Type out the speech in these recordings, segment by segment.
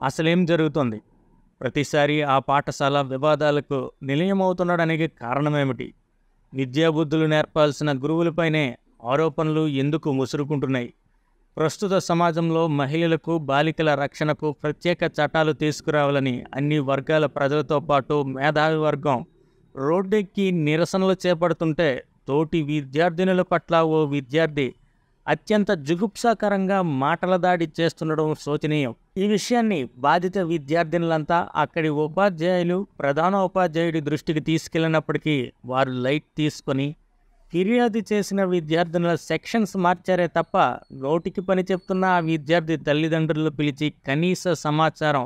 అసలేం జరుగుతోంది? ప్రతిసారి ఆ పాఠశాల వివాదాలకు నిలయమవుతుండడానికి కారణమేమిటి? విద్యాబుద్ధులు నేర్పాల్సిన గురువులపైనే ఆరోపణలు ఎందుకు ముసురుకుంటున్నాయి? ప్రస్తుత సమాజంలో మహిళలకు, బాలికల రక్షణకు ప్రత్యేక చట్టాలు తీసుకురావాలని అన్ని వర్గాల ప్రజలతో పాటు మేధావి వర్గం రోడ్డెక్కి నిరసనలు చేపడుతుంటే, తోటి విద్యార్థినుల పట్ల ఓ విద్యార్థి అత్యంత జుగుప్సాకరంగా మాటల దాడి చేస్తుండడం శోచనీయం. ఈ విషయాన్ని బాధిత విద్యార్థినులంతా అక్కడి ఉపాధ్యాయులు, ప్రధానోపాధ్యాయుడి దృష్టికి తీసుకెళ్లినప్పటికీ వారు లైట్ తీసుకొని ఫిర్యాదు చేసిన విద్యార్థినుల సెక్షన్స్ మార్చారే తప్ప నోటికి పని చెప్తున్న ఆ విద్యార్థి తల్లిదండ్రులు పిలిచి కనీస సమాచారం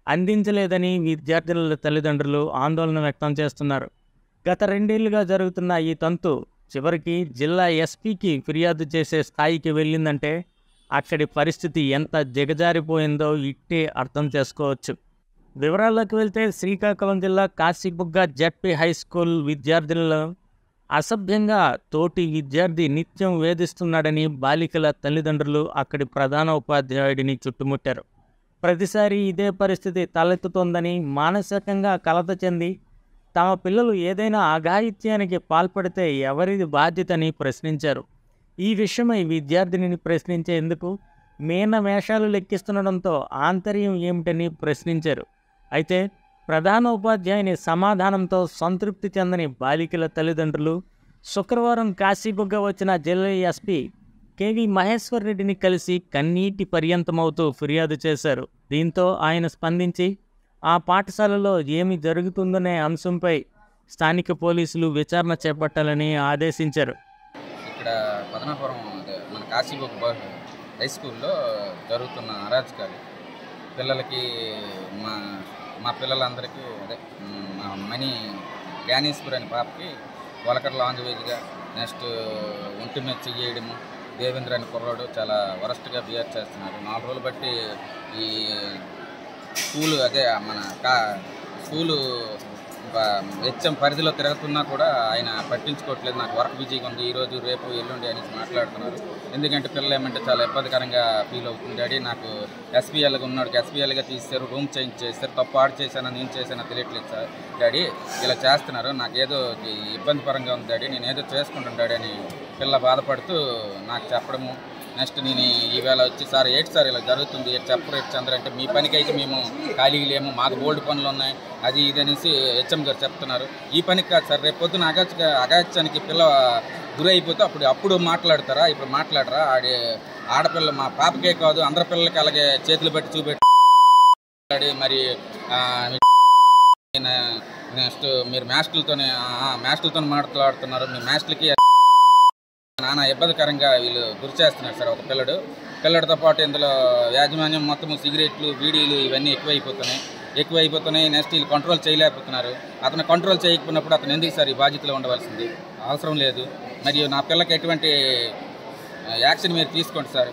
అందించలేదని విద్యార్థినుల తల్లిదండ్రులు ఆందోళన వ్యక్తం చేస్తున్నారు. గత 2 ఏళ్లుగా జరుగుతున్న ఈ తంతు చివరికి జిల్లా ఎస్పీకి ఫిర్యాదు చేసే స్థాయికి వెళ్ళిందంటే అక్కడి పరిస్థితి ఎంత దిగజారిపోయిందో ఇట్టే అర్థం చేసుకోవచ్చు. వివరాల్లోకి వెళ్తే, శ్రీకాకుళం జిల్లా కాశీబుగ్గ జెడ్పీ హై స్కూల్ విద్యార్థినులను అసభ్యంగా తోటి విద్యార్థి నిత్యం వేధిస్తున్నాడని బాలికల తల్లిదండ్రులు అక్కడి ప్రధాన ఉపాధ్యాయుడిని చుట్టుముట్టారు. ప్రతిసారి ఇదే పరిస్థితి తలెత్తుతోందని, మానసికంగా కలత చెంది తమ పిల్లలు ఏదైనా అఘాయిత్యానికి పాల్పడితే ఎవరిది బాధ్యతని ప్రశ్నించారు. ఈ విషయమై విద్యార్థినిని ప్రశ్నించేందుకు మేనమేషాలు లెక్కిస్తుండడంతో ఆంతర్యం ఏమిటని ప్రశ్నించారు. అయితే ప్రధానోపాధ్యాయుని సమాధానంతో సంతృప్తి చెందని బాలికల తల్లిదండ్రులు శుక్రవారం కాశీబుగ్గ వచ్చిన జిల్లా ఎస్పీ కేవి మహేశ్వర్ రెడ్డిని కలిసి కన్నీటి పర్యంతమవుతూ ఫిర్యాదు చేశారు. దీంతో ఆయన స్పందించి ఆ పాఠశాలలో ఏమి జరుగుతుందనే అంశంపై స్థానిక పోలీసులు విచారణ చేపట్టాలని ఆదేశించారు. ఇక్కడ పదనాపురం మన కాశీబుగ్గ హై స్కూల్లో జరుగుతున్న అరాచకాలు పిల్లలకి మా పిల్లలందరికీ మా మణి జ్ఞానేశ్వరి అనే పాపకి వలకర్ లాంగ్వేజ్గా, నెక్స్ట్ ఒంటి మీద చెయ్యడము, దేవేంద్ర అని కుర్రాడు చాలా వరస్ట్గా బిహేవ్ చేస్తున్నారు. 4 రోజులు బట్టి ఈ స్కూలు మన స్కూలు హెచ్ఎం పరిధిలో తిరుగుతున్నా కూడా ఆయన పట్టించుకోవట్లేదు. నాకు వర్క్ బిజీగా ఉంది, ఈరోజు రేపు ఎల్లుండి అనేసి మాట్లాడుతున్నారు. ఎందుకంటే పిల్లలు ఏమంటే చాలా ఇబ్బందికరంగా ఫీల్ అవుతుంది. డాడీ నాకు ఎస్పీఎల్గా ఉన్నాడు, ఎస్పీఎల్గా తీస్తారు, రూమ్ చేంజ్ చేస్తారు, తప్పు ఆడు చేశానా నేను చేశానా తెలియట్లేదు సార్ డాడీ, ఇలా చేస్తున్నారు, నాకు ఏదో ఇబ్బందికరంగా ఉంది డాడీ, నేను ఏదో చేసుకుంటాను డాడీ అని పిల్ల బాధపడుతూ నాకు చెప్పడము. నెక్స్ట్ నేను ఈవేళ వచ్చి సార్ ఏంటి సార్ ఇలా జరుగుతుంది, చెప్పరు చంద్ర అంటే, మీ పనికి అయితే మేము ఖాళీగా లేము, మాకు బోల్డ్ పనులు ఉన్నాయి, అది ఇది అనేసి హెచ్ఎం గారు చెప్తున్నారు. ఈ పనికి కాదు సార్, రేపు పొద్దున అగాత్యానికి పిల్ల గురైపోతే అప్పుడు మాట్లాడతారా, ఇప్పుడు మాట్లాడరా? ఆడపిల్ల మా పాపకే కాదు అందరి పిల్లలకి అలాగే చేతులు పెట్టి చూపెట్టి మరి నెక్స్ట్ మీరు మాస్టర్లతో మాట్లాడుతున్నారు, మీ మాస్టర్లకి నానా ఇబ్బందికరంగా వీళ్ళు గురి చేస్తున్నారు సార్. ఒక పిల్లడితో పాటు ఇందులో యాజమాన్యం మొత్తం సిగరెట్లు, బీడీలు ఇవన్నీ ఎక్కువైపోతున్నాయి. నెక్స్ట్ వీళ్ళు కంట్రోల్ చేయలేకపోతున్నారు. అతను కంట్రోల్ చేయకపోయినప్పుడు అతను ఎందుకు సార్ ఈ బాధ్యతలో ఉండవలసింది? అవసరం లేదు. మరియు నా పిల్లకి ఎటువంటి యాక్షన్ మీరు తీసుకోండి సార్.